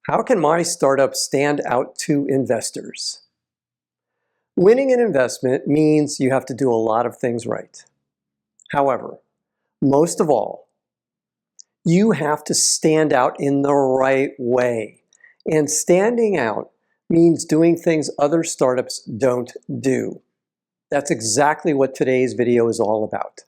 How can my startup stand out to investors? Winning an investment means you have to do a lot of things right. However, most of all, you have to stand out in the right way. And standing out means doing things other startups don't do. That's exactly what today's video is all about.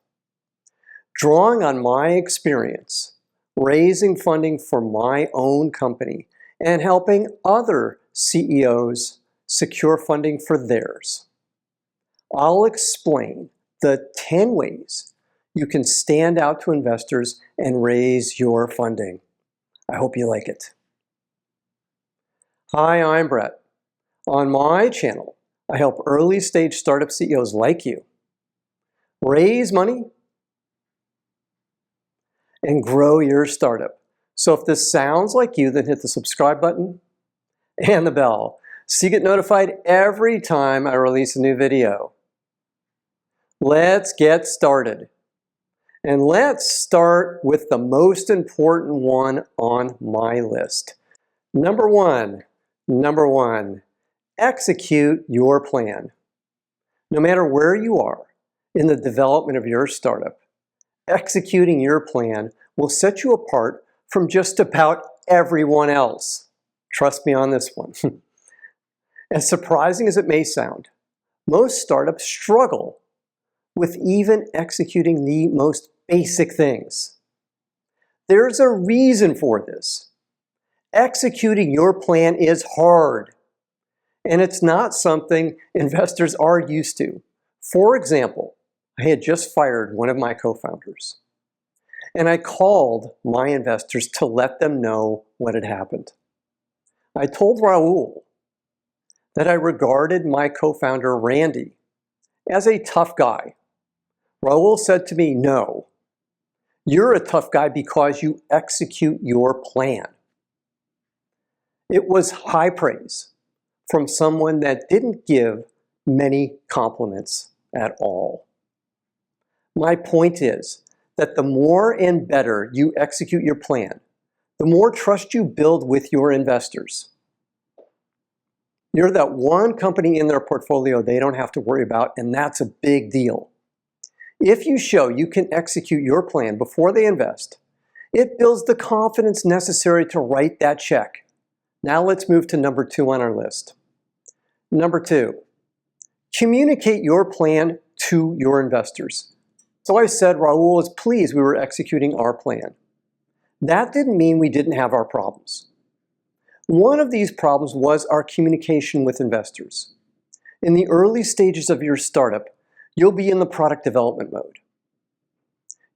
Drawing on my experience, raising funding for my own company, and helping other CEOs secure funding for theirs. I'll explain the 10 ways you can stand out to investors and raise your funding. I hope you like it. Hi, I'm Brett. On my channel, I help early stage startup CEOs like you raise money and grow your startup. So if this sounds like you, then hit the subscribe button and the bell so you get notified every time I release a new video. Let's get started. And let's start with the most important one on my list. Number one, execute your plan. No matter where you are in the development of your startup, executing your plan will set you apart from just about everyone else. Trust me on this one. As surprising as it may sound, most startups struggle with even executing the most basic things. There's a reason for this. Executing your plan is hard, and it's not something investors are used to. For example, I had just fired one of my co-founders, and I called my investors to let them know what had happened. I told Raul that I regarded my co-founder, Randy, as a tough guy. Raul said to me, "No, you're a tough guy because you execute your plan." It was high praise from someone that didn't give many compliments at all. My point is that the more and better you execute your plan, the more trust you build with your investors. You're that one company in their portfolio they don't have to worry about, and that's a big deal. If you show you can execute your plan before they invest, it builds the confidence necessary to write that check. Now let's move to number 2 on our list. Number 2, communicate your plan to your investors. So I said Raul was pleased we were executing our plan. That didn't mean we didn't have our problems. One of these problems was our communication with investors. In the early stages of your startup, you'll be in the product development mode.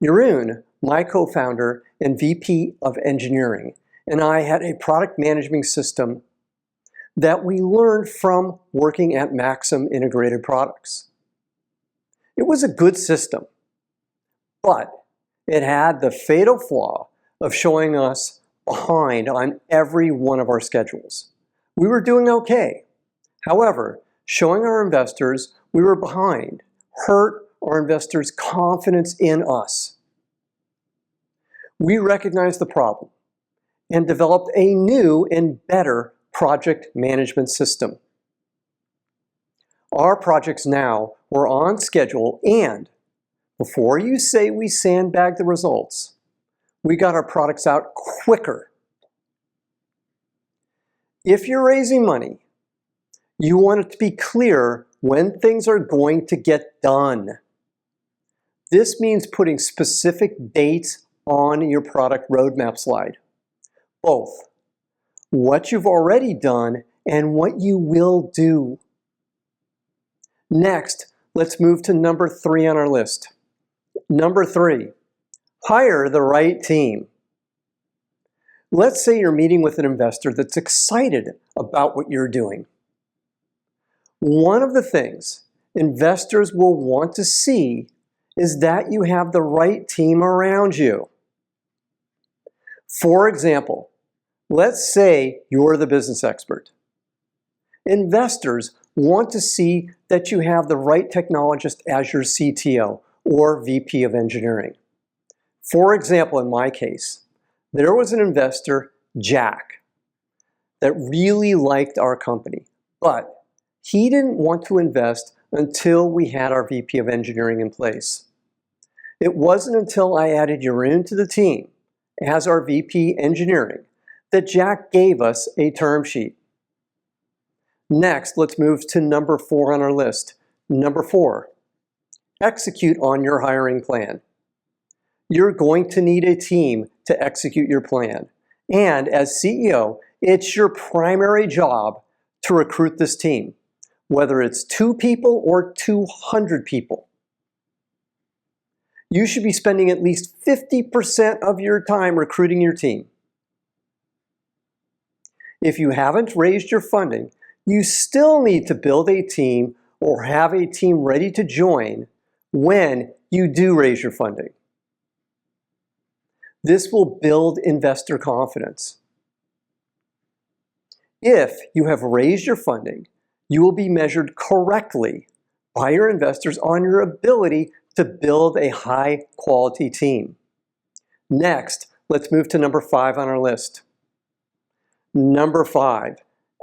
Jeroen, my co-founder and VP of engineering, and I had a product management system that we learned from working at Maxim Integrated Products. It was a good system, but it had the fatal flaw of showing us behind on every one of our schedules. We were doing okay. However, showing our investors we were behind hurt our investors' confidence in us. We recognized the problem and developed a new and better project management system. Our projects now were on schedule, and before you say we sandbagged the results, we got our products out quicker. If you're raising money, you want it to be clear when things are going to get done. This means putting specific dates on your product roadmap slide. Both what you've already done and what you will do. Next, let's move to number 3 on our list. Number 3, hire the right team. Let's say you're meeting with an investor that's excited about what you're doing. One of the things investors will want to see is that you have the right team around you. For example, let's say you're the business expert. Investors want to see that you have the right technologist as your CTO or VP of engineering. For example, in my case, there was an investor, Jack, that really liked our company, but he didn't want to invest until we had our VP of Engineering in place. It wasn't until I added Jeroen to the team as our VP Engineering that Jack gave us a term sheet. Next, let's move to number 4 on our list. Number 4, execute on your hiring plan. You're going to need a team to execute your plan. And as CEO, it's your primary job to recruit this team, whether it's 2 people or 200 people. You should be spending at least 50% of your time recruiting your team. If you haven't raised your funding, you still need to build a team or have a team ready to join when you do raise your funding. This will build investor confidence. If you have raised your funding, you will be measured correctly by your investors on your ability to build a high-quality team. Next, let's move to number 5 on our list. Number 5,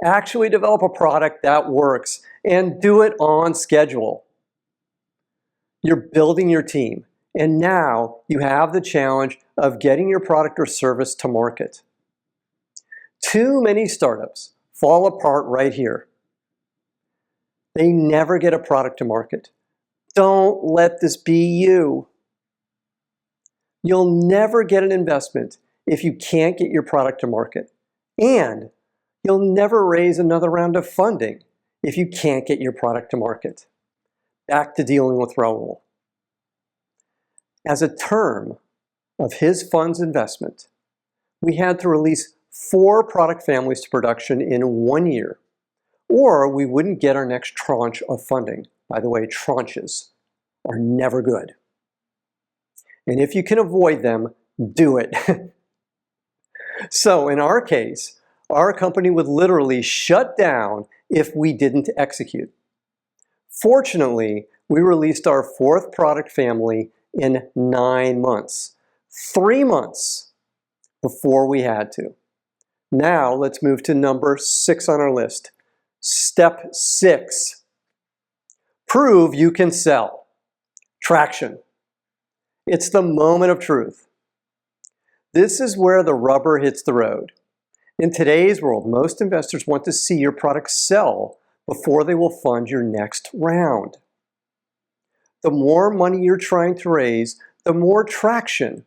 actually develop a product that works and do it on schedule. You're building your team, and now you have the challenge of getting your product or service to market. Too many startups fall apart right here. They never get a product to market. Don't let this be you. You'll never get an investment if you can't get your product to market. And you'll never raise another round of funding if you can't get your product to market. Back to dealing with Raul. As a term of his fund's investment, we had to release 4 product families to production in 1 year, or we wouldn't get our next tranche of funding. By the way, tranches are never good. And if you can avoid them, do it. So in our case, our company would literally shut down if we didn't execute. Fortunately, we released our 4th product family in 9 months, 3 months before we had to. Now let's move to number 6 on our list. Step 6, prove you can sell. Traction. It's the moment of truth. This is where the rubber hits the road. In today's world, most investors want to see your product sell before they will fund your next round. The more money you're trying to raise, the more traction,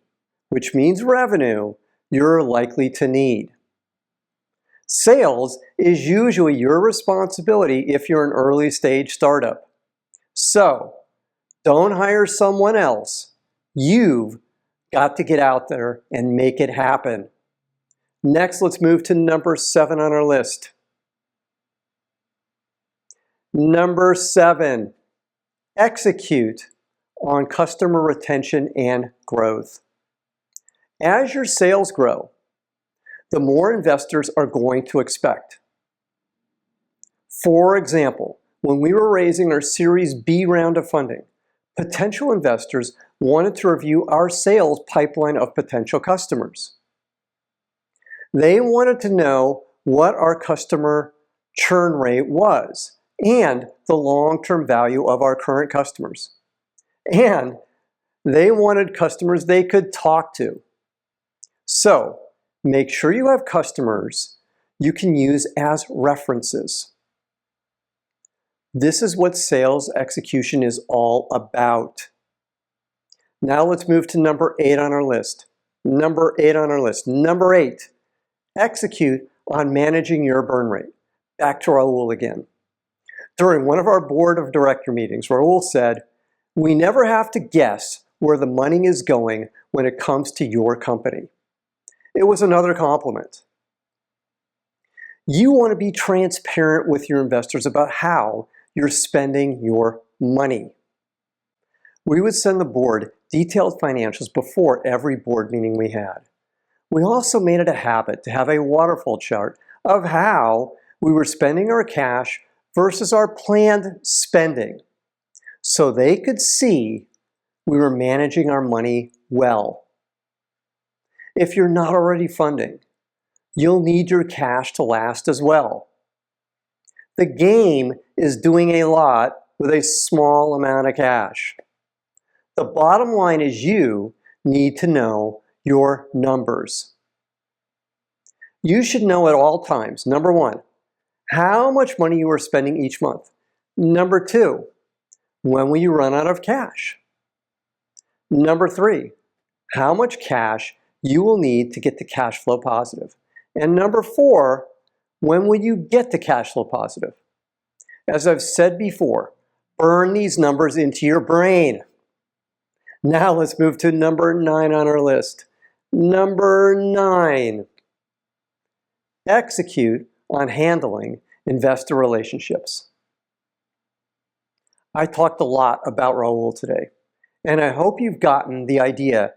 which means revenue, you're likely to need. Sales is usually your responsibility if you're an early stage startup. So, don't hire someone else. You've got to get out there and make it happen. Next, let's move to number 7 on our list. Number 7, execute on customer retention and growth. As your sales grow, the more investors are going to expect. For example, when we were raising our Series B round of funding, potential investors wanted to review our sales pipeline of potential customers. They wanted to know what our customer churn rate was and the long-term value of our current customers. And they wanted customers they could talk to. So, make sure you have customers you can use as references. This is what sales execution is all about. Now let's move to number 8 on our list. Number 8, execute on managing your burn rate. Back to Raul again. During one of our board of director meetings, Raul said, "We never have to guess where the money is going when it comes to your company." It was another compliment. You want to be transparent with your investors about how you're spending your money. We would send the board detailed financials before every board meeting we had. We also made it a habit to have a waterfall chart of how we were spending our cash versus our planned spending, so they could see we were managing our money well. If you're not already funding, You'll need your cash to last as well. The game is doing a lot with a small amount of cash. The bottom line is you need to know your numbers. You should know at all times, number one, how much money you are spending each month. Number two, when will you run out of cash? Number three, how much cash you will need to get to cash flow positive. And number four, when will you get to cash flow positive? As I've said before, burn these numbers into your brain. Now let's move to number 9 on our list. Number 9, execute on handling investor relationships. I talked a lot about Raul today, and I hope you've gotten the idea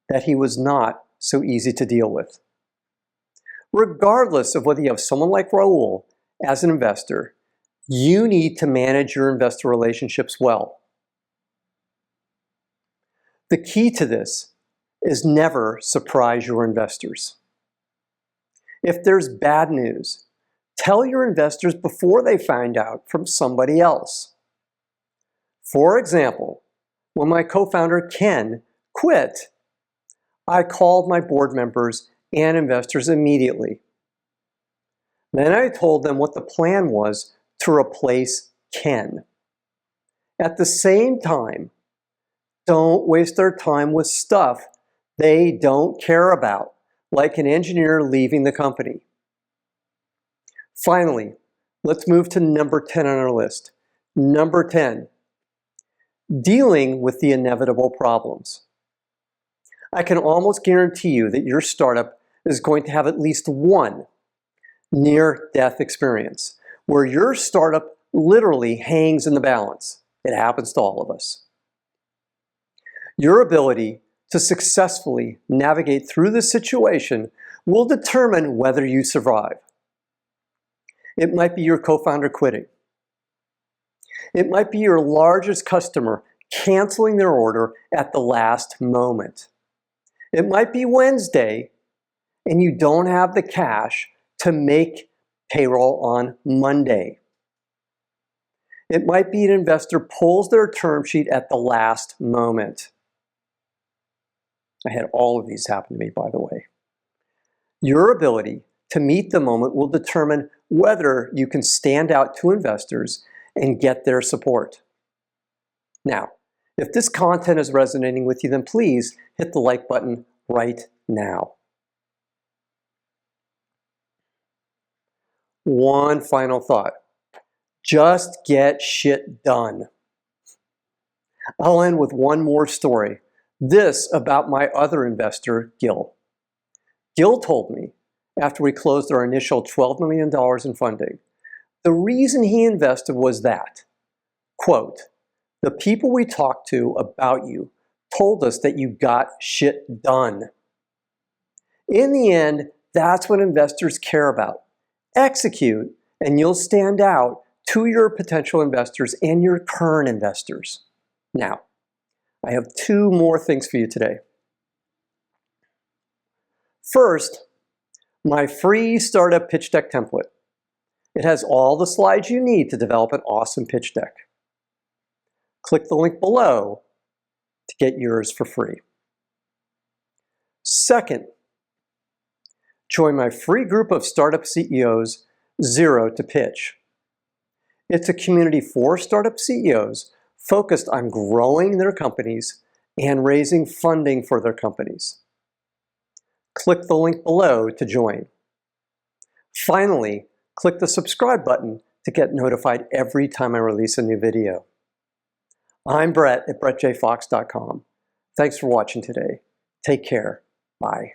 that he was not so easy to deal with. Regardless of whether you have someone like Raul as an investor, you need to manage your investor relationships well. The key to this is never surprise your investors. If there's bad news, tell your investors before they find out from somebody else. For example, when my co-founder Ken quit, I called my board members and investors immediately. Then I told them what the plan was to replace Ken. At the same time, don't waste their time with stuff they don't care about, like an engineer leaving the company. Finally, let's move to number 10 on our list. Number 10, dealing with the inevitable problems. I can almost guarantee you that your startup is going to have at least one near-death experience where your startup literally hangs in the balance. It happens to all of us. Your ability to successfully navigate through this situation will determine whether you survive. It might be your co-founder quitting. It might be your largest customer canceling their order at the last moment. It might be Wednesday and you don't have the cash to make payroll on Monday. It might be an investor pulls their term sheet at the last moment. I had all of these happen to me, by the way. Your ability to meet the moment will determine whether you can stand out to investors and get their support. Now, if this content is resonating with you, then please hit the like button right now. One final thought. Just get shit done. I'll end with one more story. This about my other investor, Gil. Gil told me, after we closed our initial $12 million in funding, the reason he invested was that, quote, the people we talked to about you told us that you got shit done. In the end, that's what investors care about. Execute, and you'll stand out to your potential investors and your current investors. Now, I have 2 more things for you today. First, my free startup pitch deck template. It has all the slides you need to develop an awesome pitch deck. Click the link below to get yours for free. Second, join my free group of startup CEOs, Zero to Pitch. It's a community for startup CEOs focused on growing their companies and raising funding for their companies. Click the link below to join. Finally, click the subscribe button to get notified every time I release a new video. I'm Brett at brettjfox.com. Thanks for watching today. Take care. Bye.